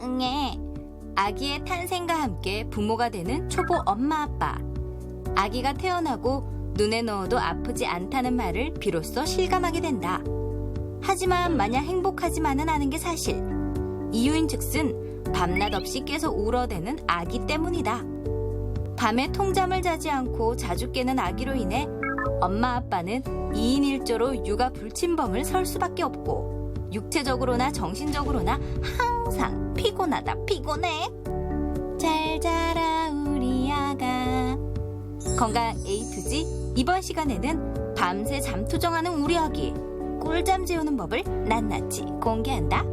응애. 아기의 탄생과 함께 부모가 되는 초보 엄마 아빠. 아기가 태어나고 눈에 넣어도 아프지 않다는 말을 비로소 실감하게 된다. 하지만 마냥 행복하지만은 않은 게 사실. 이유인즉슨 밤낮 없이 계속 울어대는 아기 때문이다. 밤에 통잠을 자지 않고 자주 깨는 아기로 인해 엄마 아빠는 2인 1조로 육아 불침범을 설 수밖에 없고 육체적으로나 정신적으로나 항상 피곤해. 잘 자라 우리 아가. 건강 A2G 이번 시간에는 밤새 잠투정하는 우리 아기 꿀잠 재우는 법을 낱낱이 공개한다.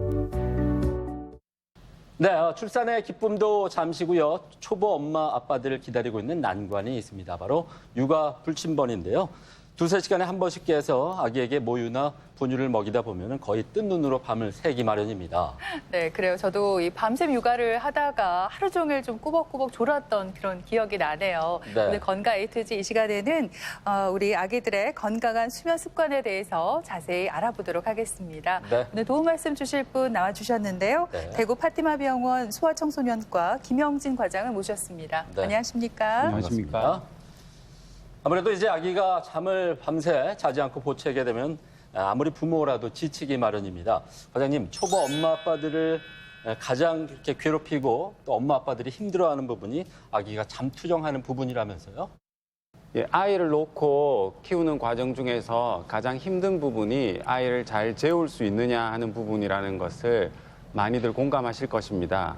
네, 출산의 기쁨도 잠시고요. 초보 엄마 아빠들을 기다리고 있는 난관이 있습니다. 바로 육아 불침번인데요. 두세 시간에 한 번씩 깨서 아기에게 모유나 분유를 먹이다 보면 거의 뜬 눈으로 밤을 새기 마련입니다. 네, 그래요. 저도 이 밤샘 육아를 하다가 하루 종일 좀 꾸벅꾸벅 졸았던 그런 기억이 나네요. 네. 오늘 건강 A2G 이 시간에는 우리 아기들의 건강한 수면 습관에 대해서 자세히 알아보도록 하겠습니다. 네. 오늘 도움 말씀 주실 분 나와주셨는데요. 네. 대구 파티마병원 소아청소년과 김영진 과장을 모셨습니다. 네. 안녕하십니까? 반갑습니다. 아무래도 이제 아기가 잠을 밤새 자지 않고 보채게 되면 아무리 부모라도 지치기 마련입니다. 과장님, 초보 엄마 아빠들을 가장 이렇게 괴롭히고 또 엄마 아빠들이 힘들어하는 부분이 아기가 잠투정하는 부분이라면서요? 예, 아이를 놓고 키우는 과정 중에서 가장 힘든 부분이 아이를 잘 재울 수 있느냐 하는 부분이라는 것을 많이들 공감하실 것입니다.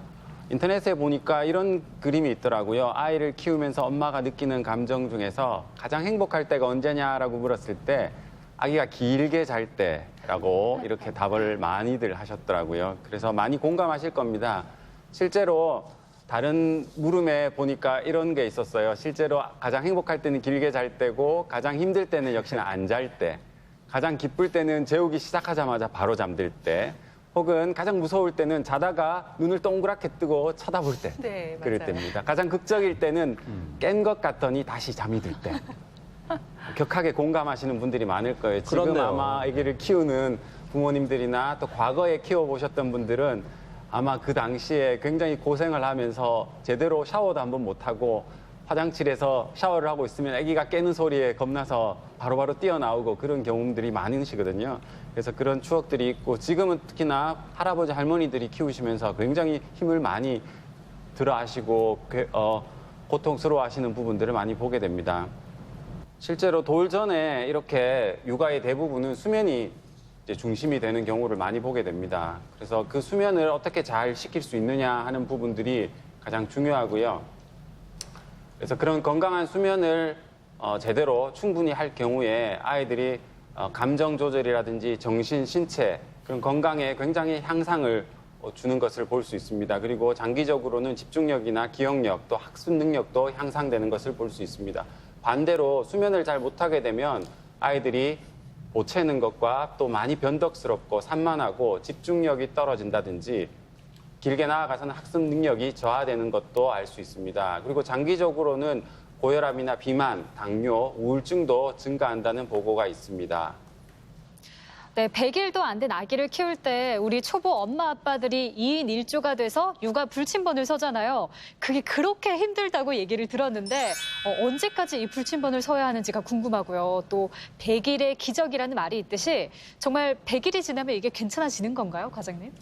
인터넷에 보니까 이런 그림이 있더라고요. 아이를 키우면서 엄마가 느끼는 감정 중에서 가장 행복할 때가 언제냐라고 물었을 때 아기가 길게 잘 때라고 이렇게 답을 많이들 하셨더라고요. 그래서 많이 공감하실 겁니다. 실제로 다른 물음에 보니까 이런 게 있었어요. 실제로 가장 행복할 때는 길게 잘 때고 가장 힘들 때는 역시나 안 잘 때, 가장 기쁠 때는 재우기 시작하자마자 바로 잠들 때, 혹은 가장 무서울 때는 자다가 눈을 동그랗게 뜨고 쳐다볼 때, 네, 그럴 맞아요. 때입니다. 가장 극적일 때는 깬 것 같더니 다시 잠이 들 때. 격하게 공감하시는 분들이 많을 거예요. 지금 그렇네요. 아마 아기를 키우는 부모님들이나 또 과거에 키워보셨던 분들은 아마 그 당시에 굉장히 고생을 하면서 제대로 샤워도 한번 못하고 화장실에서 샤워를 하고 있으면 아기가 깨는 소리에 겁나서 바로바로 뛰어나오고 그런 경험들이 많으시거든요. 그래서 그런 추억들이 있고 지금은 특히나 할아버지 할머니들이 키우시면서 굉장히 힘을 많이 들어하시고 고통스러워하시는 부분들을 많이 보게 됩니다. 실제로 돌 전에 이렇게 육아의 대부분은 수면이 이제 중심이 되는 경우를 많이 보게 됩니다. 그래서 그 수면을 어떻게 잘 시킬 수 있느냐 하는 부분들이 가장 중요하고요. 그래서 그런 건강한 수면을 제대로 충분히 할 경우에 아이들이 감정 조절이라든지 정신, 신체 그런 건강에 굉장히 향상을 주는 것을 볼 수 있습니다. 그리고 장기적으로는 집중력이나 기억력 또 학습 능력도 향상되는 것을 볼 수 있습니다. 반대로 수면을 잘 못하게 되면 아이들이 보채는 것과 또 많이 변덕스럽고 산만하고 집중력이 떨어진다든지 길게 나아가서는 학습 능력이 저하되는 것도 알 수 있습니다. 그리고 장기적으로는 고혈압이나 비만, 당뇨, 우울증도 증가한다는 보고가 있습니다. 네, 100일도 안 된 아기를 키울 때 우리 초보 엄마 아빠들이 2인 1조가 돼서 육아 불침번을 서잖아요. 그게 그렇게 힘들다고 얘기를 들었는데 언제까지 이 불침번을 서야 하는지가 궁금하고요. 또 100일의 기적이라는 말이 있듯이 정말 100일이 지나면 이게 괜찮아지는 건가요, 과장님?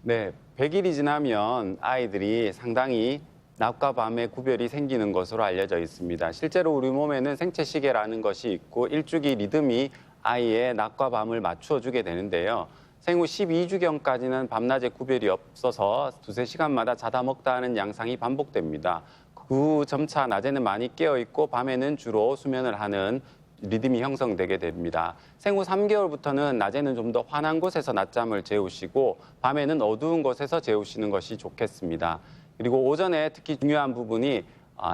네, 100일이 지나면 아이들이 상당히 낮과 밤의 구별이 생기는 것으로 알려져 있습니다. 실제로 우리 몸에는 생체시계라는 것이 있고 일주기 리듬이 아이의 낮과 밤을 맞추어주게 되는데요. 생후 12주경까지는 밤낮의 구별이 없어서 두세 시간마다 자다 먹다 하는 양상이 반복됩니다. 그 후 점차 낮에는 많이 깨어있고 밤에는 주로 수면을 하는 리듬이 형성되게 됩니다. 생후 3개월부터는 낮에는 좀 더 환한 곳에서 낮잠을 재우시고 밤에는 어두운 곳에서 재우시는 것이 좋겠습니다. 그리고 오전에 특히 중요한 부분이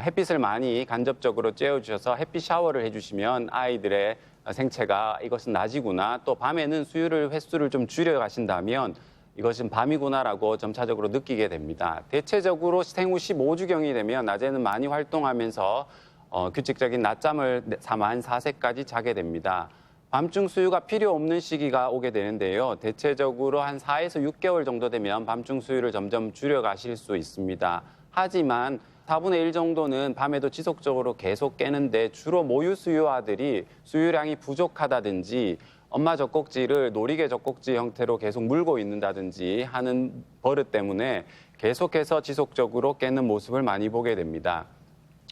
햇빛을 많이 간접적으로 쬐어주셔서 햇빛 샤워를 해주시면 아이들의 생체가 이것은 낮이구나 또 밤에는 수유를 횟수를 좀 줄여가신다면 이것은 밤이구나라고 점차적으로 느끼게 됩니다. 대체적으로 생후 15주경이 되면 낮에는 많이 활동하면서 규칙적인 낮잠을 만 4세까지 자게 됩니다. 밤중 수유가 필요 없는 시기가 오게 되는데요. 대체적으로 한 4에서 6개월 정도 되면 밤중 수유를 점점 줄여가실 수 있습니다. 하지만 4분의 1 정도는 밤에도 지속적으로 계속 깨는데 주로 모유 수유아들이 수유량이 부족하다든지 엄마 젖꼭지를 놀이개 젖꼭지 형태로 계속 물고 있는다든지 하는 버릇 때문에 계속해서 지속적으로 깨는 모습을 많이 보게 됩니다.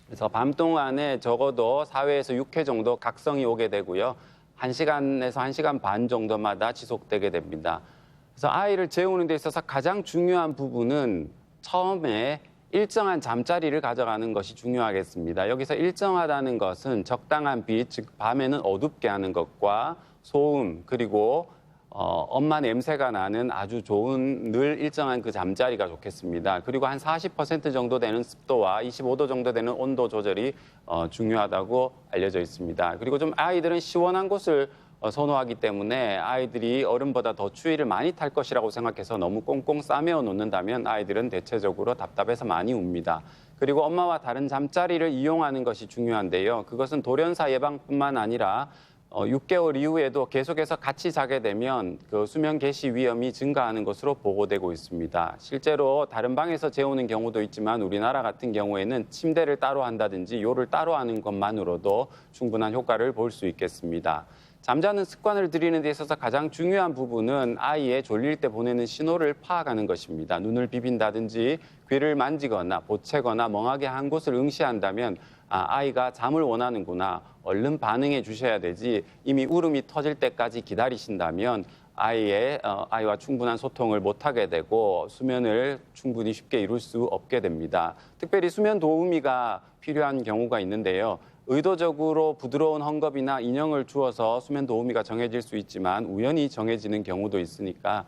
그래서 밤 동안에 적어도 4회에서 6회 정도 각성이 오게 되고요. 1시간에서 1시간 반 정도마다 지속되게 됩니다. 그래서 아이를 재우는 데 있어서 가장 중요한 부분은 처음에 일정한 잠자리를 가져가는 것이 중요하겠습니다. 여기서 일정하다는 것은 적당한 빛, 즉 밤에는 어둡게 하는 것과 소음, 그리고 엄마 냄새가 나는 아주 좋은 늘 일정한 그 잠자리가 좋겠습니다. 그리고 한 40% 정도 되는 습도와 25도 정도 되는 온도 조절이 중요하다고 알려져 있습니다. 그리고 좀 아이들은 시원한 곳을 선호하기 때문에 아이들이 어른보다 더 추위를 많이 탈 것이라고 생각해서 너무 꽁꽁 싸매어 놓는다면 아이들은 대체적으로 답답해서 많이 웁니다. 그리고 엄마와 다른 잠자리를 이용하는 것이 중요한데요. 그것은 돌연사 예방뿐만 아니라 6개월 이후에도 계속해서 같이 자게 되면 그 수면 개시 위험이 증가하는 것으로 보고되고 있습니다. 실제로 다른 방에서 재우는 경우도 있지만 우리나라 같은 경우에는 침대를 따로 한다든지 요를 따로 하는 것만으로도 충분한 효과를 볼 수 있겠습니다. 잠자는 습관을 들이는 데 있어서 가장 중요한 부분은 아이의 졸릴 때 보내는 신호를 파악하는 것입니다. 눈을 비빈다든지 귀를 만지거나 보채거나 멍하게 한 곳을 응시한다면 아이가 잠을 원하는구나, 얼른 반응해 주셔야 되지 이미 울음이 터질 때까지 기다리신다면 아이와 충분한 소통을 못하게 되고 수면을 충분히 쉽게 이룰 수 없게 됩니다. 특별히 수면 도우미가 필요한 경우가 있는데요. 의도적으로 부드러운 헝겊이나 인형을 주어서 수면 도우미가 정해질 수 있지만 우연히 정해지는 경우도 있으니까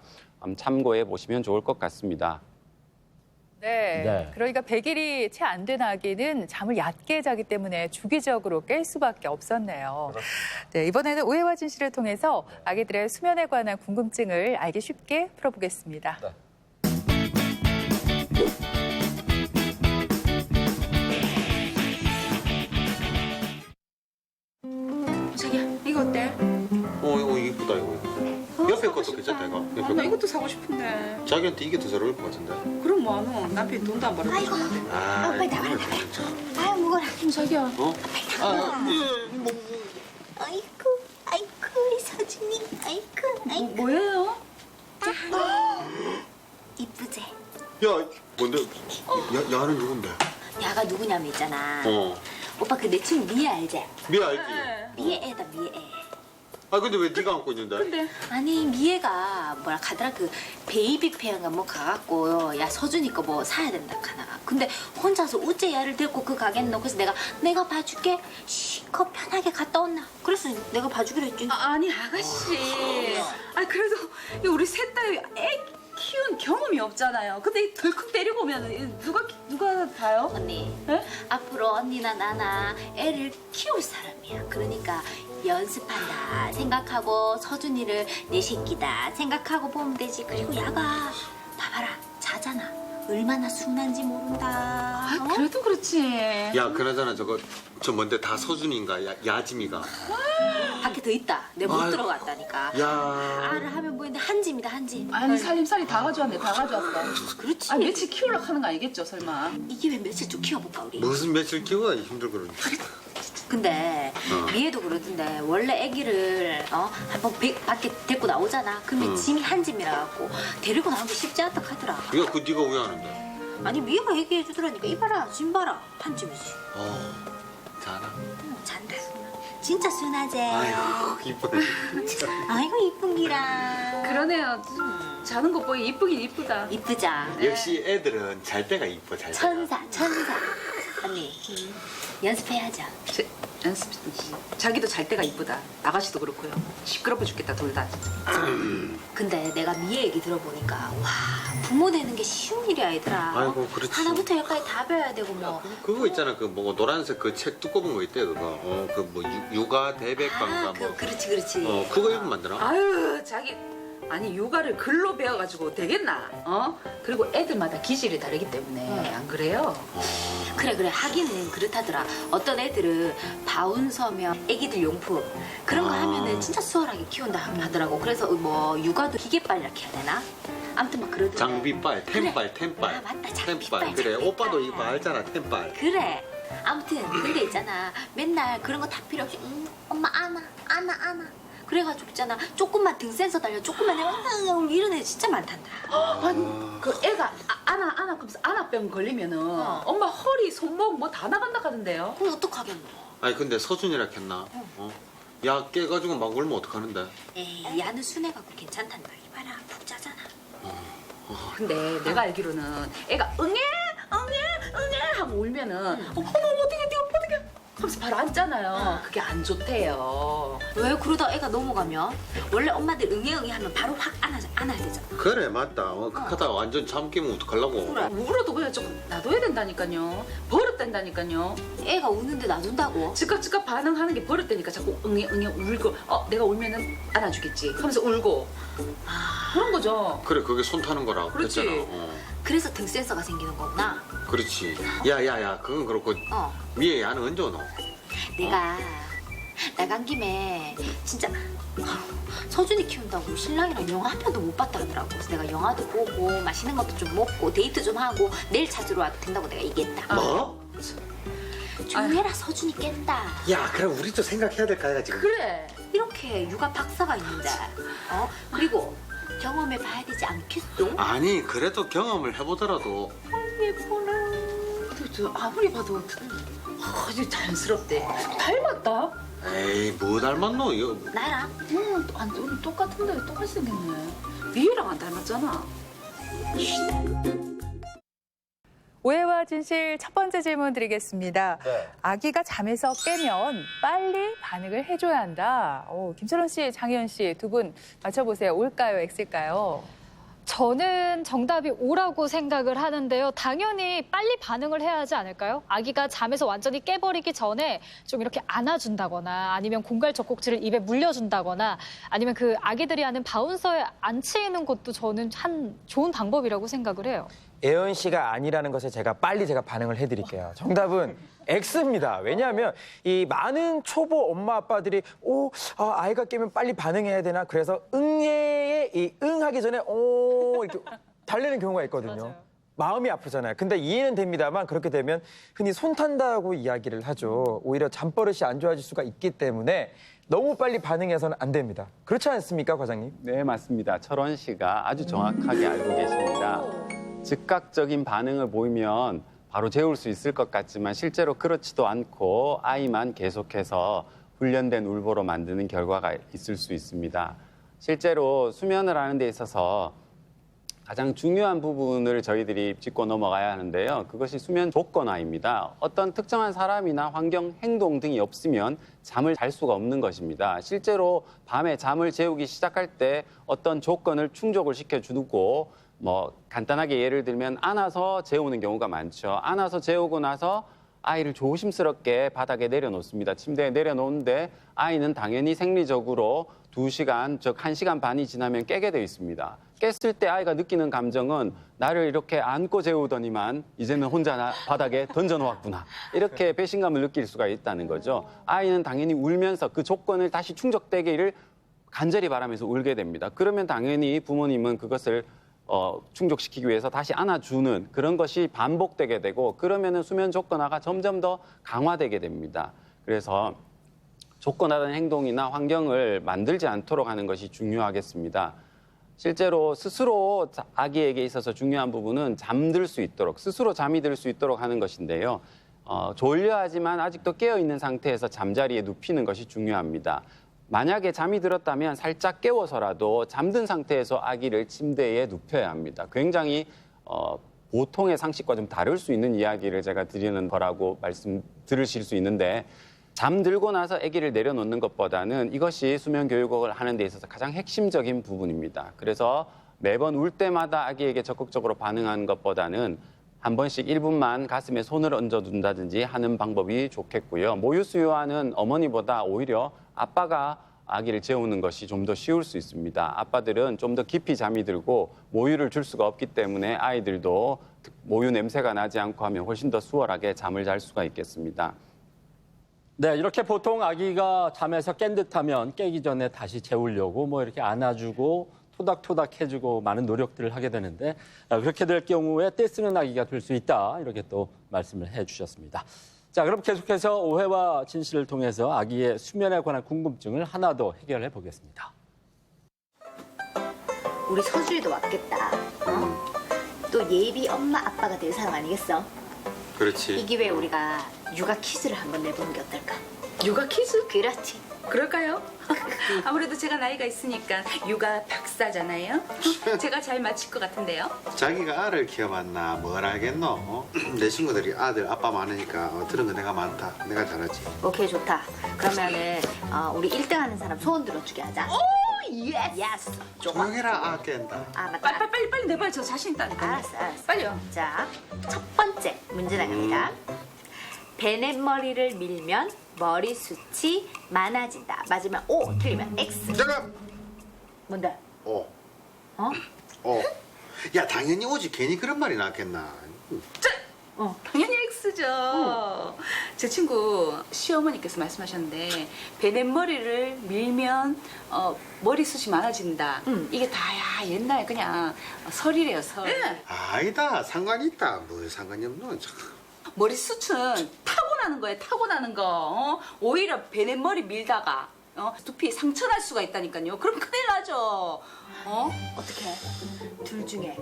참고해 보시면 좋을 것 같습니다. 네. 네. 그러니까 100일이 채 안 된 아기는 잠을 얕게 자기 때문에 주기적으로 깰 수밖에 없었네요. 네, 이번에는 오해와 진실을 통해서 아기들의 수면에 관한 궁금증을 알기 쉽게 풀어보겠습니다. 네. 자기야, 이거 어때? 이거 이쁘다 이거. 옆에 것도 괜찮다 이거. 아, 나 이것도 사고 싶은데. 자기한테 이게 더 잘 어울릴 것 같은데. 그럼 뭐하노? 남편이 돈도 안 벌어주고. 아, 빨리 나가. 아유 무거라. 자기야. 어? 뭐. 아이고 우리 서준이. 아이고. 뭐예요? 이쁘지? 야, 뭔데? 야는 누군데? 야가 누구냐면 있잖아. 어. 오빠 그 내 친구 미애 알지? 미애 알지? 미애 애다 미애 애. 아 근데 왜 네가 안고 있는데? 근데 아니 미애가 뭐라 가더라 그 베이비 페어인가 뭐 가갖고 야 서준이 거 뭐 사야 된다 카나. 근데 혼자서 어째 야를 데리고 그 가겠노. 그래서 내가 봐줄게. 실컷 편하게 갔다 온나. 그래서 내가 봐주기로 했지. 아니 아가씨. 아 그래도 우리 셋 다 애 키운 경험이 없잖아요. 근데 이 덜컥 데리고 오면 누가 봐요? 언니, 에? 앞으로 언니나 나나 애를 키울 사람이야. 그러니까 연습한다 생각하고 서준이를 내 새끼다 생각하고 보면 되지. 그리고 야가 봐봐라 자잖아. 얼마나 순한지 모른다. 아 그래도 그렇지. 야, 그나저나 저 뭔데 다 서준인가? 야짐이가. 밖에 더 있다. 내가 못 아유. 들어갔다니까. 야. 알을 하면 보이는데 한 짐이다 한 짐. 아니 살림살이 다 가져왔네. 다 가져왔어. 그렇지. 아 며칠 키우려고 하는 거 아니겠죠 설마? 이게 왜 며칠 좀 키워볼까 우리. 무슨 며칠 키우가 힘들거든. 근데 미애도 그러던데 원래 아기를 한번 밖에 데리고 나오잖아. 그러면 짐이 한 짐이라 갖고 데리고 나오기 쉽지 않다 하더라. 야, 그 네가 왜 하는데? 아니 미애가 얘기해 주더라니까. 이봐라 짐 봐라 한 짐이지. 자나. 잔다. 진짜 순하지. 아이고 이쁘네. 아이고 이쁜 기라. 그러네요. 자는 거 보기 이쁘긴 이쁘다. 이쁘자. 역시 애들은 잘 때가 이뻐 잘 때가. 천사. 언니 연습해야죠. 연습. 자기도 잘 때가 이쁘다. 아가씨도 그렇고요. 시끄러워 죽겠다 둘 다. 근데 내가 미애 얘기 들어보니까 와 부모 되는 게 쉬운 일이 아니더라. 아이고, 그렇지. 하나부터 열까지 다 배워야 되고 뭐. 그거 있잖아 그 뭐 노란색 그 책 두꺼운 거 있대 그거. 그 뭐 육아 대백과인가 뭐. 그렇지. 그거 읽으면 안 되나? 아유 자기 아니 육아를 글로 배워가지고 되겠나? 그리고 애들마다 기질이 다르기 때문에 안 그래요? 그래 하기는 그렇다더라. 어떤 애들은 바운서며 애기들 용품 그런 거 하면은 진짜 수월하게 키운다 하더라고. 그래서 뭐 육아도 기계빨 이렇게 해야 되나? 아무튼 막 그러더라. 장비빨, 템빨. 아, 맞다. 장비빨, 템빨. 그래, 장비빨. 오빠도 이거 알잖아, 템빨. 그래. 아무튼 근데 있잖아. 맨날 그런 거 다 필요 없이 엄마 안아. 그래가지고 있잖아. 조금만 등 센서 달려. 조금만 해봐. 이런 애 진짜 많단다. 아니 그 애가 안아 그러면서 안아병 걸리면은 엄마 허리 손목 뭐 다 나간다 하던데요. 그럼 어떡하겠노? 아니, 근데 서준이라 했나? 야, 깨가지고 막 울면 어떡하는데? 에이 야는 순해갖고 괜찮단다. 이봐라 푹 자잖아. 근데 내가 알기로는 애가 응애 하고 울면은 어머 어떡해 하면서 바로 앉잖아요. 그게 안 좋대요. 왜 그러다 애가 넘어가면 원래 엄마들 응애 하면 바로 확 안아야 되잖아. 그래, 맞다. 그하다가 완전 잠 깨면 어떡하려고? 그래 울어도 그냥 조금 놔둬야 된다니까요. 버릇된다니까요. 애가 우는데 놔둔다고? 즉각 반응하는 게 버릇되니까 자꾸 응애 울고 내가 울면은 안아주겠지 하면서 울고 그런 거죠. 그래, 그게 손 타는 거라고 그렇지. 그랬잖아. 그래서 등 센서가 생기는 거구나. 그렇지. 야야야, 그건 그렇고 위에 야는 언제 오노? 내가 나간 김에 진짜 서준이 키운다고 신랑이랑 영화 한 편도 못 봤다 하더라고. 그래서 내가 영화도 보고 맛있는 것도 좀 먹고 데이트 좀 하고 내일 찾으러 와도 된다고 내가 얘기했다. 뭐? 조용해라 서준이 깬다. 야, 그럼 우리도 생각해야 될 거야 지금. 그래. 이렇게 육아 박사가 있는데 그리고 경험해 봐야 되지 않겠어? 아니, 그래도 경험을 해보더라도. 예뻐라. 저 아무리 봐도 아주 자연스럽대. 닮았다. 에이, 뭐 닮았노? 이거. 나랑? 완전 똑같은데 똑같이 생겼네. 위에랑 안 닮았잖아. 오해와 진실 첫 번째 질문 드리겠습니다. 네. 아기가 잠에서 깨면 빨리 반응을 해줘야 한다. 김철원 씨, 장희연 씨 두 분 맞춰보세요. O일까요, X일까요? 저는 정답이 O라고 생각을 하는데요. 당연히 빨리 반응을 해야 하지 않을까요? 아기가 잠에서 완전히 깨버리기 전에 좀 이렇게 안아준다거나 아니면 공갈 젖꼭지를 입에 물려준다거나 아니면 그 아기들이 하는 바운서에 앉히는 것도 저는 한 좋은 방법이라고 생각을 해요. 예은 씨가 아니라는 것에 제가 반응을 해드릴게요. 정답은 X입니다. 왜냐하면 이 많은 초보 엄마 아빠들이 아이가 깨면 빨리 반응해야 되나 그래서 응애에 응하기 전에 이렇게 달래는 경우가 있거든요. 맞아요. 마음이 아프잖아요. 근데 이해는 됩니다만 그렇게 되면 흔히 손 탄다고 이야기를 하죠. 오히려 잠버릇이 안 좋아질 수가 있기 때문에 너무 빨리 반응해서는 안 됩니다. 그렇지 않습니까, 과장님? 네, 맞습니다. 철원 씨가 아주 정확하게 알고 계십니다. 즉각적인 반응을 보이면 바로 재울 수 있을 것 같지만 실제로 그렇지도 않고 아이만 계속해서 훈련된 울보로 만드는 결과가 있을 수 있습니다. 실제로 수면을 하는 데 있어서 가장 중요한 부분을 저희들이 짚고 넘어가야 하는데요. 그것이 수면 조건화입니다. 어떤 특정한 사람이나 환경, 행동 등이 없으면 잠을 잘 수가 없는 것입니다. 실제로 밤에 잠을 재우기 시작할 때 어떤 조건을 충족을 시켜주고 간단하게 예를 들면 안아서 재우는 경우가 많죠. 안아서 재우고 나서 아이를 조심스럽게 바닥에 내려놓습니다. 침대에 내려놓는데 아이는 당연히 생리적으로 2시간, 즉 1시간 반이 지나면 깨게 돼 있습니다. 깼을 때 아이가 느끼는 감정은 나를 이렇게 안고 재우더니만 이제는 혼자 바닥에 던져놓았구나. 이렇게 배신감을 느낄 수가 있다는 거죠. 아이는 당연히 울면서 그 조건을 다시 충족되기를 간절히 바라면서 울게 됩니다. 그러면 당연히 부모님은 그것을 충족시키기 위해서 다시 안아주는 그런 것이 반복되게 되고 그러면은 수면 조건화가 점점 더 강화되게 됩니다. 그래서 조건화된 행동이나 환경을 만들지 않도록 하는 것이 중요하겠습니다. 실제로 스스로 아기에게 있어서 중요한 부분은 잠들 수 있도록 스스로 잠이 들 수 있도록 하는 것인데요. 졸려하지만 아직도 깨어있는 상태에서 잠자리에 눕히는 것이 중요합니다. 만약에 잠이 들었다면 살짝 깨워서라도 잠든 상태에서 아기를 침대에 눕혀야 합니다. 굉장히 보통의 상식과 좀 다를 수 있는 이야기를 제가 드리는 거라고 들으실 수 있는데 잠들고 나서 아기를 내려놓는 것보다는 이것이 수면 교육을 하는 데 있어서 가장 핵심적인 부분입니다. 그래서 매번 울 때마다 아기에게 적극적으로 반응하는 것보다는 한 번씩 1분만 가슴에 손을 얹어둔다든지 하는 방법이 좋겠고요. 모유 수유하는 어머니보다 오히려 아빠가 아기를 재우는 것이 좀 더 쉬울 수 있습니다. 아빠들은 좀 더 깊이 잠이 들고 모유를 줄 수가 없기 때문에 아이들도 모유 냄새가 나지 않고 하면 훨씬 더 수월하게 잠을 잘 수가 있겠습니다. 네, 이렇게 보통 아기가 잠에서 깬 듯하면 깨기 전에 다시 재우려고 뭐 이렇게 안아주고 토닥토닥 해주고 많은 노력들을 하게 되는데 그렇게 될 경우에 떼쓰는 아기가 될 수 있다. 이렇게 또 말씀을 해주셨습니다. 자, 그럼 계속해서 오해와 진실을 통해서 아기의 수면에 관한 궁금증을 하나 더 해결해 보겠습니다. 우리 서준이도 왔겠다. 또 예비 엄마 아빠가 될 사람 아니겠어? 그렇지. 이 기회에 우리가 육아 퀴즈를 한번 내보는 게 어떨까? 육아 퀴즈? 그렇지. 그럴까요? 아무래도 제가 나이가 있으니까 육아 박사잖아요. 제가 잘 맞힐 것 같은데요. 자기가 알을 키워봤나 뭘 알겠노? 어? 내 친구들이 아들 아빠 많으니까 들은 거 내가 많다. 내가 잘하지. 오케이, 좋다. 그러면은 우리 1등 하는 사람 소원 들어주게 하자. 오, 예스. 예스. 좋아. 조용해라 아 깬다. 아, 맞다. 빨리 내봐요. 저 자신 있다니까요. 알았어. 빨리요. 자, 첫 번째 문제 나갑니다. 베넷머리를 밀면 머리숱이 많아진다. 맞으면 O, 틀리면 X. 잠깐. 뭔데? 어. 어? 어. 야 당연히 오지. 괜히 그런 말이 나왔겠나. 당연히 X죠. 제 친구 시어머니께서 말씀하셨는데 베넷머리를 밀면 머리숱이 많아진다. 이게 다야 옛날 그냥 설이래요, 설. 아니다. 상관이 있다. 뭐 상관이 없노. 머리숱은 타고나는 거예요, 타고나는 거. 오히려 베넷머리 밀다가 두피 상처날 수가 있다니까요. 그럼 큰일 나죠. 어떻게? 둘 중에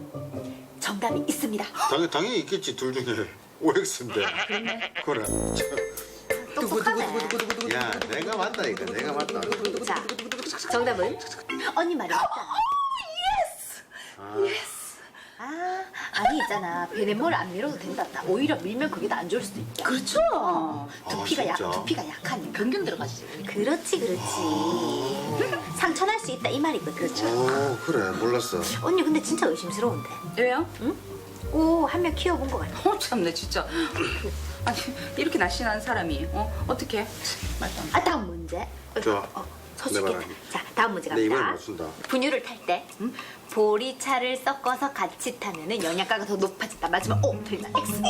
정답이 있습니다. 당연히 있겠지. 둘 중에 OX인데. 그래. 똑똑하네. 야 내가 맞다 이거. 내가 맞다. 자, 정답은 언니 말이 맞잖아. 아니 있잖아. 베넷머리 안 밀어도 된다. 오히려 밀면 그게 더 안 좋을 수도 있다. 그렇죠. 진짜? 두피가 약하니까. 변균 들어가지. 그렇지. 상처날 수 있다 이 말이거든. 그렇죠. 오 그래 몰랐어. 언니 근데 진짜 의심스러운데. 왜요? 오, 한 명 키워본 것 같아. 참네 진짜. 아니 이렇게 날씬한 사람이 어떻게? 말도 안 돼. 다음 문제. 좋아. 서주겠다. 내 자, 다음 문제 내 이번에 갑니다. 맞춘다. 분유를 탈 때 보리차를 섞어서 같이 타면은 영양가가 더 높아진다. 맞으면 O, 틀리면 X.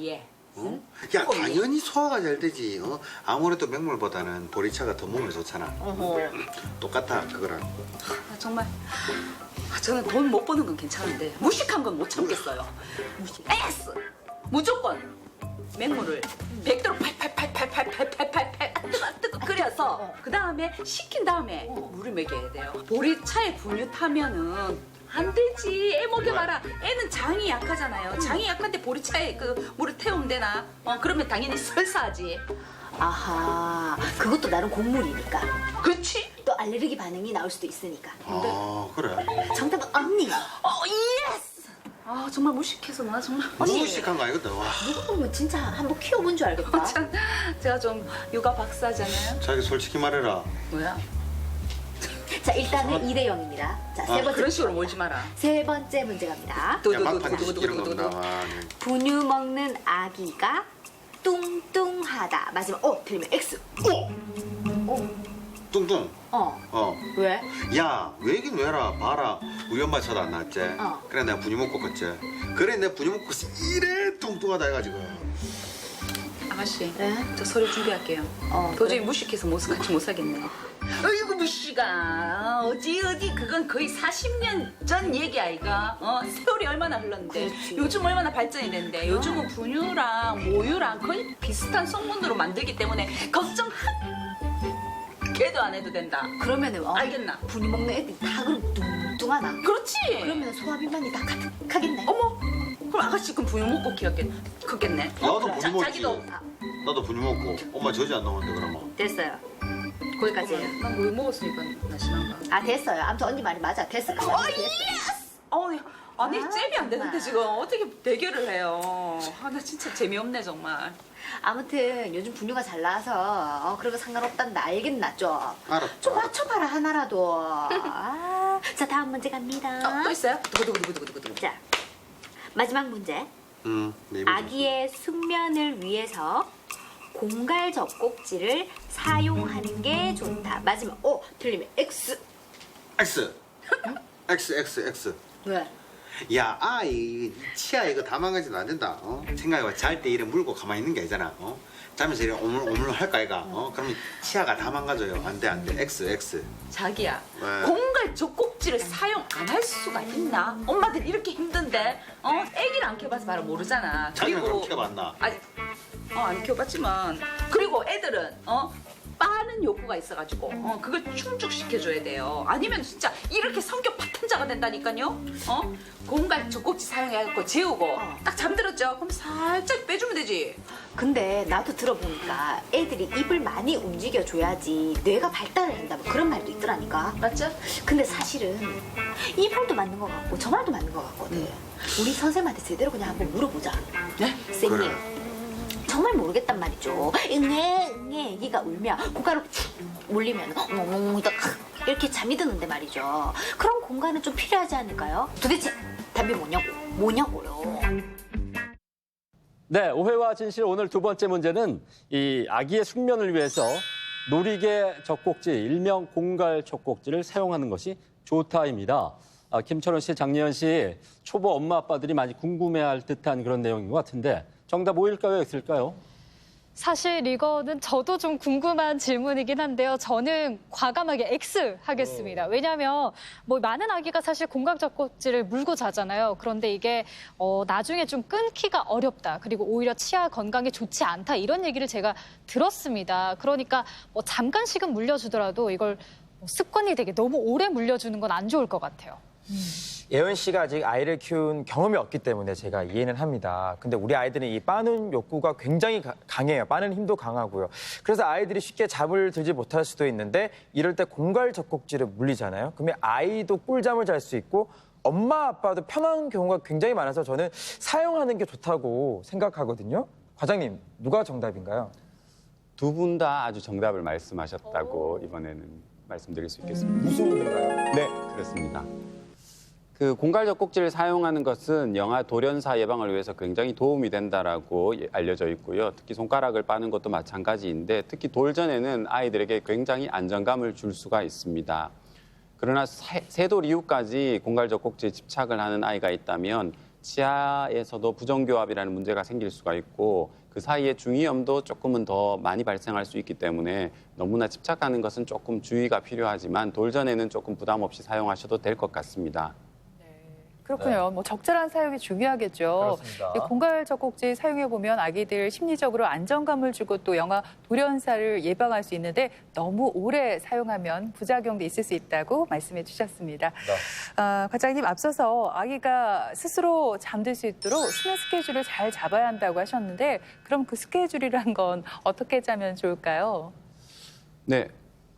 예. 어? 야 당연히 소화가 잘 되지. 아무래도 맹물보다는 보리차가 더 몸에 좋잖아. 똑같아 그거랑. 정말 저는 돈 못 버는 건 괜찮은데 무식한 건 못 참겠어요. X 무조건 맹물을 100도로 팔팔팔팔팔팔팔팔 뜨거 끓여서 그 다음에 식힌 다음에 물을 먹여야 돼요. 보리차에 분유 타면은 안 되지. 애 먹여봐라. 애는 장이 약하잖아요. 장이 약한데 보리차에 그 물을 태우면 되나? 그러면 당연히 설사하지. 아하, 그것도 나름 곡물이니까. 그렇지? 또 알레르기 반응이 나올 수도 있으니까. 아 그래. 정답은 언니. 예스! 정말 무식해서 나 정말 무식한 거 아니거든. 와. 누구 보면 진짜 한번 키워본 줄 알겠다. 참, 제가 좀 육아 박사잖아요. 자기 솔직히 말해라. 뭐야? 자, 일단은 2대 0입니다. 자, 세 번째. 그런 식으로 몰지 마라. 세 번째 문제 갑니다. 야 막판에 이런 거 나와. 분유 먹는 아기가 뚱뚱하다. 맞으면 O, 틀리면 X. 뚱뚱. 왜? 야 왜긴 왜라. 봐라. 우리 엄마 차도 안 나왔지. 그래 내가 분유 먹고 컸지. 그래 내가 분유 먹고 이래 뚱뚱하다 해가지고. 아가씨, 네? 저 서류 준비할게요. 도저히 무식해서 같이 못 살겠네. 어이구 무식아. 어디 그건 거의 40년 전 얘기 아이가. 세월이 얼마나 흘렀는데. 그렇지. 요즘 얼마나 발전이 됐는데. 요즘은 분유랑 모유랑 거의 비슷한 성분으로 만들기 때문에 걱정 한 개도 안 해도 된다. 그러면은 알겠나? 분유 먹는 애들이 다 그럼 뚱뚱하나? 그렇지. 그러면 소화비만이 다 가득하겠네. 어머. 그럼 아가씨 그럼 분유 먹고 컸겠네. 나도 분유 먹지. 자기도. 나도 분유 먹고 엄마 저지 안 나오는데 그러면. 됐어요. 거기까지예요. 난 모유 먹었으니까 날씬한가. 됐어요. 아무튼 언니 말이 맞아. 됐어. 아니 잽이 안 되는데 지금 어떻게 대결을 해요. 나 진짜 재미없네 정말. 아무튼 요즘 분유가 잘 나와서 그런 거 상관없단다. 알겠나 좀? 알았다. 좀 맞춰봐라 하나라도. 자, 다음 문제 갑니다. 또 있어요? 두구두구두구두구두구. 자, 마지막 문제. 네 이번 아기의 숙면을 위해서 공갈 젖꼭지를 사용하는 게 좋다. 맞으면 O, 틀리면 X. X. 왜? 야, 치아 이거 다 망가지면 안 된다. 생각해봐. 잘 때 이래 물고 가만히 있는 게 아니잖아. 자면서 이래 오물오물 할까, 이가. 그러면 치아가 다 망가져요. 안 돼. X. 자기야, 왜? 공갈 젖꼭지를 사용 안 할 수가 있나? 엄마들 이렇게 힘든데, 애기를 안 키워봐서 바로 모르잖아. 자기는 그럼 키워봤나? 아니, 안 키워봤지만, 그리고 애들은, 빠는 욕구가 있어가지고, 그걸 충족시켜줘야 돼요. 아니면 진짜 이렇게 성격 파탄자가 된다니까요. 공갈 젖꼭지 사용해갖고 재우고, 딱 잠들었죠? 그럼 살짝 빼주면 되지. 근데 나도 들어보니까 애들이 입을 많이 움직여줘야지 뇌가 발달을 한다 뭐 그런 말도 있더라니까. 맞죠? 근데 사실은 이 말도 맞는 것 같고 저 말도 맞는 것 같거든. 우리 선생님한테 제대로 그냥 한번 물어보자. 네? 쌤님. 그래. 정말 모르겠단 말이죠. 응애 애기가 울면 고가로 툭 몰리면 엉엉엉 이렇게 잠이 드는데 말이죠. 그런 공간은 좀 필요하지 않을까요? 도대체 답이 뭐냐고요. 네, 오해와 진실 오늘 두 번째 문제는 이 아기의 숙면을 위해서 놀이개 젖꼭지, 일명 공갈 젖꼭지를 사용하는 것이 좋다입니다. 김철원 씨, 장예현 씨, 초보 엄마 아빠들이 많이 궁금해할 듯한 그런 내용인 것 같은데 정답 O일까요, X일까요? 사실 이거는 저도 좀 궁금한 질문이긴 한데요. 저는 과감하게 X 하겠습니다. 왜냐하면 뭐 많은 아기가 사실 공갈 젖꼭지를 물고 자잖아요. 그런데 이게 나중에 좀 끊기가 어렵다. 그리고 오히려 치아 건강에 좋지 않다. 이런 얘기를 제가 들었습니다. 그러니까 뭐 잠깐씩은 물려주더라도 이걸 습관이 되게 너무 오래 물려주는 건 안 좋을 것 같아요. 예은 씨가 아직 아이를 키운 경험이 없기 때문에 제가 이해는 합니다. 근데 우리 아이들은 이 빠는 욕구가 굉장히 강해요. 빠는 힘도 강하고요. 그래서 아이들이 쉽게 잠을 들지 못할 수도 있는데 이럴 때 공갈 젖꼭지를 물리잖아요. 그러면 아이도 꿀잠을 잘 수 있고 엄마 아빠도 편한 경우가 굉장히 많아서 저는 사용하는 게 좋다고 생각하거든요. 과장님, 누가 정답인가요? 두 분 다 아주 정답을 말씀하셨다고 이번에는 말씀드릴 수 있겠습니다. 무슨 일인가요? 네, 그렇습니다. 그 공갈 젖꼭지를 사용하는 것은 영아 돌연사 예방을 위해서 굉장히 도움이 된다라고 알려져 있고요. 특히 손가락을 빠는 것도 마찬가지인데 특히 돌전에는 아이들에게 굉장히 안정감을 줄 수가 있습니다. 그러나 세돌 이후까지 공갈 젖꼭지에 집착을 하는 아이가 있다면 치아에서도 부정교합이라는 문제가 생길 수가 있고 그 사이에 중이염도 조금은 더 많이 발생할 수 있기 때문에 너무나 집착하는 것은 조금 주의가 필요하지만 돌전에는 조금 부담 없이 사용하셔도 될 것 같습니다. 그렇군요. 뭐 적절한 사용이 중요하겠죠. 그렇습니다. 이 공갈 젖꼭지 사용해 보면 아기들 심리적으로 안정감을 주고 또 영아 돌연사를 예방할 수 있는데 너무 오래 사용하면 부작용도 있을 수 있다고 말씀해 주셨습니다. 과장님 앞서서 아기가 스스로 잠들 수 있도록 수면 스케줄을 잘 잡아야 한다고 하셨는데 그럼 그 스케줄이란 건 어떻게 짜면 좋을까요? 네.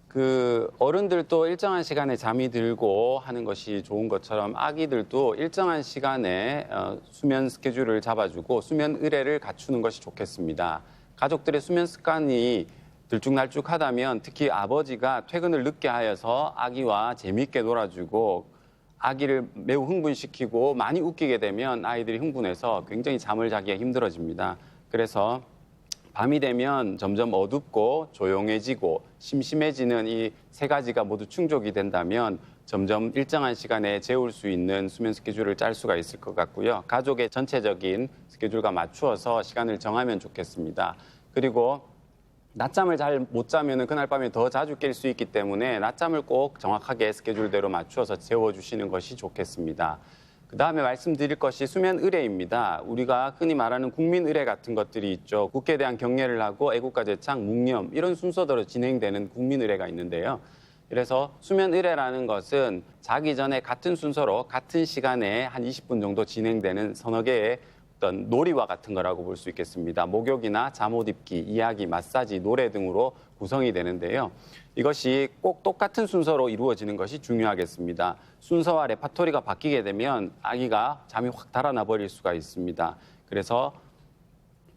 그 어른들도 일정한 시간에 잠이 들고 하는 것이 좋은 것처럼 아기들도 일정한 시간에 수면 스케줄을 잡아주고 수면 의례를 갖추는 것이 좋겠습니다. 가족들의 수면 습관이 들쭉날쭉하다면 특히 아버지가 퇴근을 늦게 하여서 아기와 재미있게 놀아주고 아기를 매우 흥분시키고 많이 웃기게 되면 아이들이 흥분해서 굉장히 잠을 자기가 힘들어집니다. 그래서 밤이 되면 점점 어둡고 조용해지고 심심해지는 이 세 가지가 모두 충족이 된다면 점점 일정한 시간에 재울 수 있는 수면 스케줄을 짤 수가 있을 것 같고요. 가족의 전체적인 스케줄과 맞추어서 시간을 정하면 좋겠습니다. 그리고 낮잠을 잘 못 자면 그날 밤에 더 자주 깰 수 있기 때문에 낮잠을 꼭 정확하게 스케줄대로 맞추어서 재워주시는 것이 좋겠습니다. 그다음에 말씀드릴 것이 수면 의례입니다. 우리가 흔히 말하는 국민 의례 같은 것들이 있죠. 국회에 대한 경례를 하고 애국가 제창, 묵념 이런 순서대로 진행되는 국민 의례가 있는데요. 그래서 수면 의례라는 것은 자기 전에 같은 순서로 같은 시간에 한 20분 정도 진행되는 서너 개의 어떤 놀이와 같은 거라고 볼 수 있겠습니다. 목욕이나 잠옷 입기, 이야기, 마사지, 노래 등으로 구성이 되는데요. 이것이 꼭 똑같은 순서로 이루어지는 것이 중요하겠습니다. 순서와 레파토리가 바뀌게 되면 아기가 잠이 확 달아나 버릴 수가 있습니다. 그래서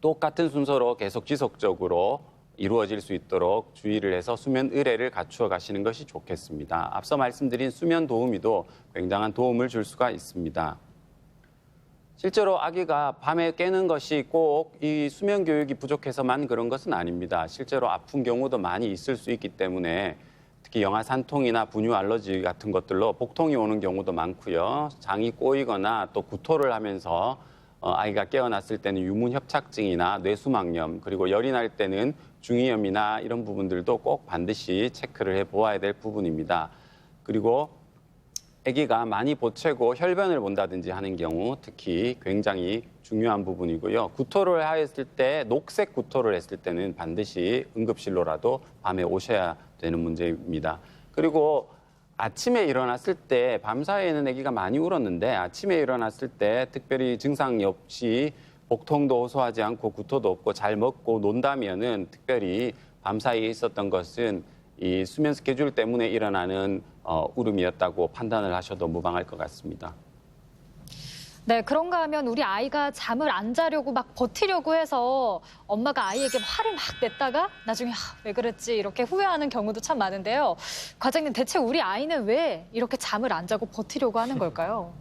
똑같은 순서로 계속 지속적으로 이루어질 수 있도록 주의를 해서 수면 의례를 갖추어 가시는 것이 좋겠습니다. 앞서 말씀드린 수면 도우미도 굉장한 도움을 줄 수가 있습니다. 실제로 아기가 밤에 깨는 것이 꼭 이 수면 교육이 부족해서만 그런 것은 아닙니다. 실제로 아픈 경우도 많이 있을 수 있기 때문에 특히 영하산통이나 분유 알러지 같은 것들로 복통이 오는 경우도 많고요. 장이 꼬이거나 또 구토를 하면서 아이가 깨어났을 때는 유문협착증이나 뇌수막염, 그리고 열이 날 때는 중이염이나 이런 부분들도 꼭 반드시 체크를 해보아야 될 부분입니다. 그리고 아기가 많이 보채고 혈변을 본다든지 하는 경우 특히 굉장히 중요한 부분이고요. 구토를 하였을 때, 녹색 구토를 했을 때는 반드시 응급실로라도 밤에 오셔야 되는 문제입니다. 그리고 아침에 일어났을 때, 밤사이에는 아기가 많이 울었는데 아침에 일어났을 때 특별히 증상 없이 복통도 호소하지 않고 구토도 없고 잘 먹고 논다면은 특별히 밤사이에 있었던 것은 이 수면 스케줄 때문에 일어나는 울음이었다고 판단을 하셔도 무방할 것 같습니다. 네, 그런가 하면 우리 아이가 잠을 안 자려고 막 버티려고 해서 엄마가 아이에게 화를 막 냈다가 나중에 왜 그랬지 이렇게 후회하는 경우도 참 많은데요. 과장님, 대체 우리 아이는 왜 이렇게 잠을 안 자고 버티려고 하는 걸까요?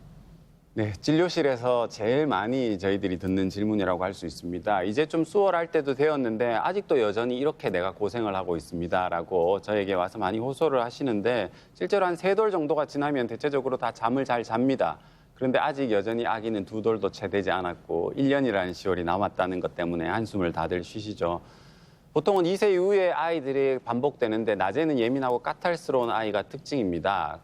네, 진료실에서 제일 많이 저희들이 듣는 질문이라고 할 수 있습니다. 이제 좀 수월할 때도 되었는데 아직도 여전히 이렇게 내가 고생을 하고 있습니다라고 저에게 와서 많이 호소를 하시는데 실제로 한 3돌 정도가 지나면 대체적으로 다 잠을 잘 잡니다. 그런데 아직 여전히 아기는 2돌도 채 되지 않았고 1년이라는 시월이 남았다는 것 때문에 한숨을 다들 쉬시죠. 보통은 2세 이후에 아이들이 반복되는데 낮에는 예민하고 까탈스러운 아이가 특징입니다.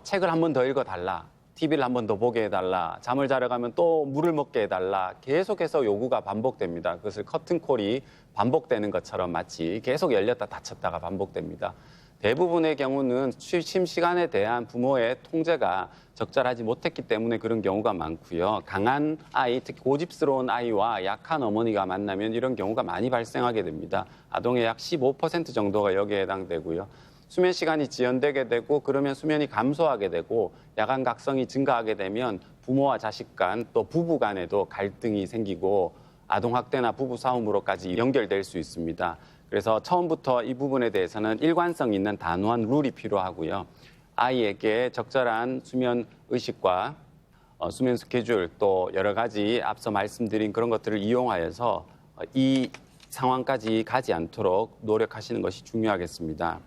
책을 한 번 더 읽어달라. TV를 한 번 더 보게 해달라. 잠을 자러 가면 또 물을 먹게 해달라. 계속해서 요구가 반복됩니다. 그것을 커튼콜이 반복되는 것처럼 마치 계속 열렸다 닫혔다가 반복됩니다. 대부분의 경우는 취침 시간에 대한 부모의 통제가 적절하지 못했기 때문에 그런 경우가 많고요. 강한 아이, 특히 고집스러운 아이와 약한 어머니가 만나면 이런 경우가 많이 발생하게 됩니다. 아동의 약 15% 정도가 여기에 해당되고요. 수면 시간이 지연되게 되고 그러면 수면이 감소하게 되고 야간 각성이 증가하게 되면 부모와 자식 간 또 부부 간에도 갈등이 생기고 아동학대나 부부싸움으로까지 연결될 수 있습니다. 그래서 처음부터 이 부분에 대해서는 일관성 있는 단호한 룰이 필요하고요. 아이에게 적절한 수면 의식과 수면 스케줄 또 여러 가지 앞서 말씀드린 그런 것들을 이용하여서 이 상황까지 가지 않도록 노력하시는 것이 중요하겠습니다.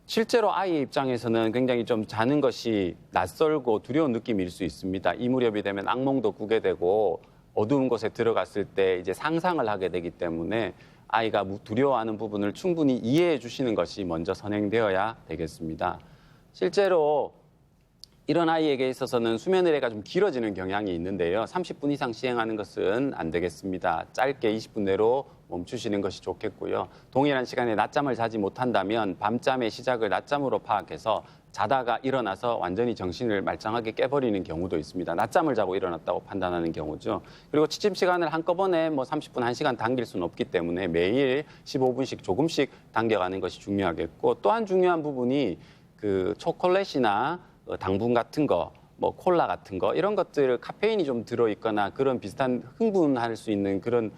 실제로 아이의 입장에서는 굉장히 좀 자는 것이 낯설고 두려운 느낌일 수 있습니다. 이 무렵이 되면 악몽도 꾸게 되고 어두운 곳에 들어갔을 때 이제 상상을 하게 되기 때문에 아이가 두려워하는 부분을 충분히 이해해 주시는 것이 먼저 선행되어야 되겠습니다. 실제로 이런 아이에게 있어서는 수면 의례가 좀 길어지는 경향이 있는데요. 30분 이상 시행하는 것은 안 되겠습니다. 짧게 20분 내로 멈추시는 것이 좋겠고요. 동일한 시간에 낮잠을 자지 못한다면 밤잠의 시작을 낮잠으로 파악해서 자다가 일어나서 완전히 정신을 말짱하게 깨버리는 경우도 있습니다. 낮잠을 자고 일어났다고 판단하는 경우죠. 그리고 취침 시간을 한꺼번에 30분, 1시간 당길 수는 없기 때문에 매일 15분씩 조금씩 당겨가는 것이 중요하겠고 또한 중요한 부분이 그 초콜릿이나 당분 같은 거, 콜라 같은 거 이런 것들 카페인이 좀 들어있거나 그런 비슷한 흥분할 수 있는 그런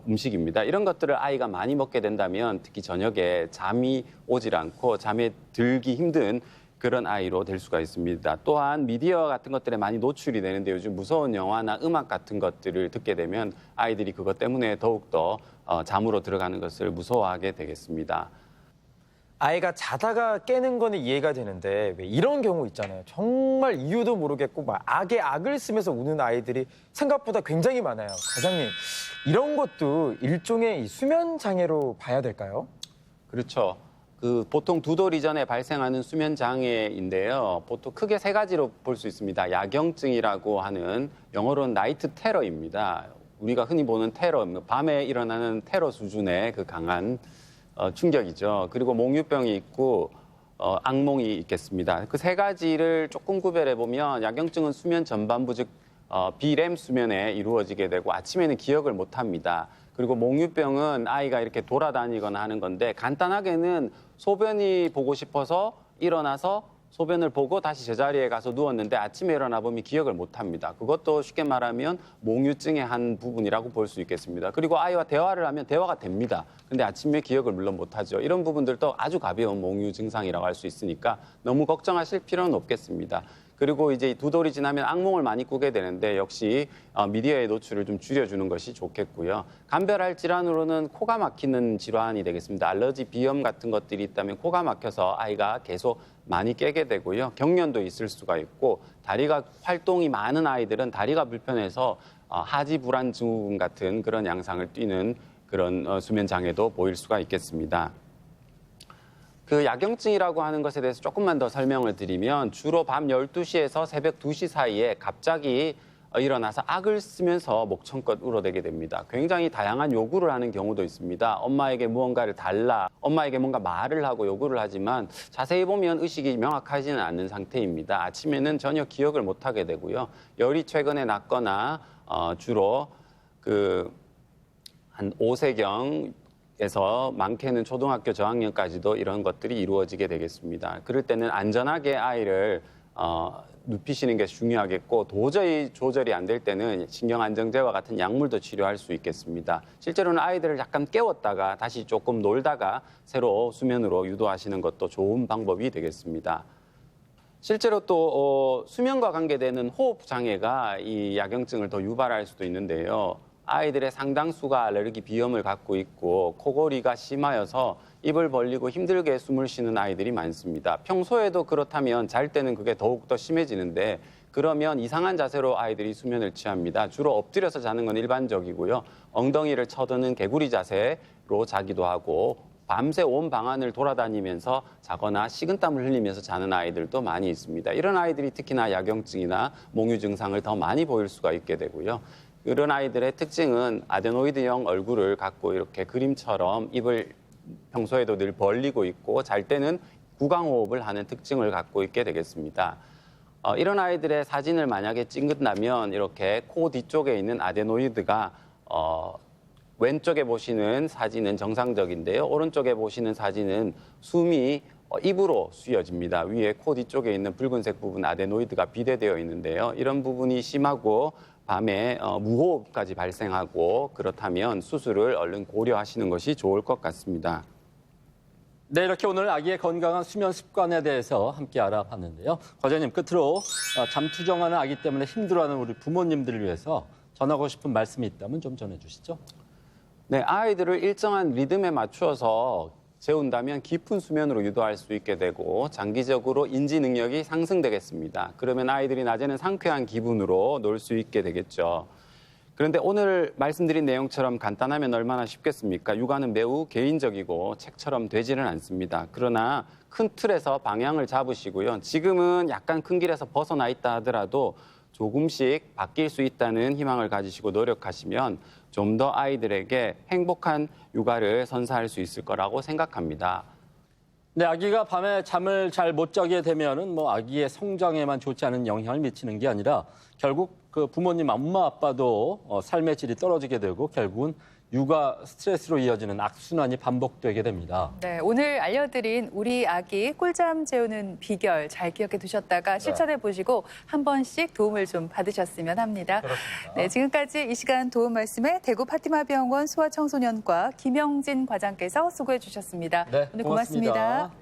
음식입니다. 이런 것들을 아이가 많이 먹게 된다면 특히 저녁에 잠이 오질 않고 잠에 들기 힘든 그런 아이로 될 수가 있습니다. 또한 미디어 같은 것들에 많이 노출이 되는데 요즘 무서운 영화나 음악 같은 것들을 듣게 되면 아이들이 그것 때문에 더욱더 잠으로 들어가는 것을 무서워하게 되겠습니다. 아이가 자다가 깨는 거는 이해가 되는데 왜 이런 경우 있잖아요. 정말 이유도 모르겠고 막 악의 악을 쓰면서 우는 아이들이 생각보다 굉장히 많아요. 과장님, 이런 것도 일종의 이 수면 장애로 봐야 될까요? 그렇죠. 보통 2돌 이전에 발생하는 수면 장애인데요. 보통 크게 3가지로 볼 수 있습니다. 야경증이라고 하는 영어로는 나이트 테러입니다. 우리가 흔히 보는 테러, 밤에 일어나는 테러 수준의 그 강한 충격이죠. 그리고 몽유병이 있고 악몽이 있겠습니다. 그 3가지를 조금 구별해 보면 야경증은 수면 전반부 즉 비렘 수면에 이루어지게 되고 아침에는 기억을 못 합니다. 그리고 몽유병은 아이가 이렇게 돌아다니거나 하는 건데 간단하게는 소변이 보고 싶어서 일어나서 소변을 보고 다시 제자리에 가서 누웠는데 아침에 일어나 보면 기억을 못 합니다. 그것도 쉽게 말하면 몽유증의 한 부분이라고 볼 수 있겠습니다. 그리고 아이와 대화를 하면 대화가 됩니다. 근데 아침에 기억을 물론 못 하죠. 이런 부분들도 아주 가벼운 몽유 증상이라고 할 수 있으니까 너무 걱정하실 필요는 없겠습니다. 그리고 이제 두 돌이 지나면 악몽을 많이 꾸게 되는데 역시 미디어의 노출을 좀 줄여주는 것이 좋겠고요. 감별할 질환으로는 코가 막히는 질환이 되겠습니다. 알러지, 비염 같은 것들이 있다면 코가 막혀서 아이가 계속 많이 깨게 되고요. 경련도 있을 수가 있고 다리가 활동이 많은 아이들은 다리가 불편해서 하지 불안 증후군 같은 그런 양상을 띠는 그런 수면 장애도 보일 수가 있겠습니다. 그 야경증이라고 하는 것에 대해서 조금만 더 설명을 드리면 주로 밤 12시에서 새벽 2시 사이에 갑자기 일어나서 악을 쓰면서 목청껏 울어대게 됩니다. 굉장히 다양한 요구를 하는 경우도 있습니다. 엄마에게 무언가를 달라, 엄마에게 뭔가 말을 하고 요구를 하지만 자세히 보면 의식이 명확하지는 않는 상태입니다. 아침에는 전혀 기억을 못하게 되고요. 열이 최근에 났거나 주로 한 5세경에서 많게는 초등학교 저학년까지도 이런 것들이 이루어지게 되겠습니다. 그럴 때는 안전하게 아이를 눕히시는 게 중요하겠고 도저히 조절이 안 될 때는 신경안정제와 같은 약물도 치료할 수 있겠습니다. 실제로는 아이들을 약간 깨웠다가 다시 조금 놀다가 새로 수면으로 유도하시는 것도 좋은 방법이 되겠습니다. 실제로 또 수면과 관계되는 호흡 장애가 이 야경증을 더 유발할 수도 있는데요. 아이들의 상당수가 알레르기 비염을 갖고 있고 코골이가 심하여서 입을 벌리고 힘들게 숨을 쉬는 아이들이 많습니다. 평소에도 그렇다면 잘 때는 그게 더욱더 심해지는데 그러면 이상한 자세로 아이들이 수면을 취합니다. 주로 엎드려서 자는 건 일반적이고요. 엉덩이를 쳐드는 개구리 자세로 자기도 하고 밤새 온 방안을 돌아다니면서 자거나 식은땀을 흘리면서 자는 아이들도 많이 있습니다. 이런 아이들이 특히나 야경증이나 몽유 증상을 더 많이 보일 수가 있게 되고요. 이런 아이들의 특징은 아데노이드형 얼굴을 갖고 이렇게 그림처럼 입을 평소에도 늘 벌리고 있고 잘 때는 구강호흡을 하는 특징을 갖고 있게 되겠습니다. 이런 아이들의 사진을 만약에 찍는다면 이렇게 코 뒤쪽에 있는 아데노이드가 왼쪽에 보시는 사진은 정상적인데요. 오른쪽에 보시는 사진은 숨이 입으로 쉬어집니다. 위에 코 뒤쪽에 있는 붉은색 부분 아데노이드가 비대되어 있는데요. 이런 부분이 심하고 밤에 무호흡까지 발생하고 그렇다면 수술을 얼른 고려하시는 것이 좋을 것 같습니다. 네, 이렇게 오늘 아기의 건강한 수면 습관에 대해서 함께 알아봤는데요. 과장님, 끝으로 잠투정하는 아기 때문에 힘들어하는 우리 부모님들을 위해서 전하고 싶은 말씀이 있다면 좀 전해주시죠. 네, 아이들을 일정한 리듬에 맞추어서 재운다면 깊은 수면으로 유도할 수 있게 되고 장기적으로 인지 능력이 상승되겠습니다. 그러면 아이들이 낮에는 상쾌한 기분으로 놀 수 있게 되겠죠. 그런데 오늘 말씀드린 내용처럼 간단하면 얼마나 쉽겠습니까? 육아는 매우 개인적이고 책처럼 되지는 않습니다. 그러나 큰 틀에서 방향을 잡으시고요. 지금은 약간 큰 길에서 벗어나 있다 하더라도 조금씩 바뀔 수 있다는 희망을 가지시고 노력하시면 좀 더 아이들에게 행복한 육아를 선사할 수 있을 거라고 생각합니다. 네, 아기가 밤에 잠을 잘 못 자게 되면은 아기의 성장에만 좋지 않은 영향을 미치는 게 아니라 결국 그 부모님, 엄마, 아빠도 삶의 질이 떨어지게 되고 결국은 육아 스트레스로 이어지는 악순환이 반복되게 됩니다. 네, 오늘 알려드린 우리 아기 꿀잠 재우는 비결 잘 기억해 두셨다가 실천해 보시고 한 번씩 도움을 좀 받으셨으면 합니다. 그렇습니다. 네, 지금까지 이 시간 도움 말씀에 대구 파티마병원 소아청소년과 김영진 과장께서 수고해 주셨습니다. 네, 오늘 고맙습니다.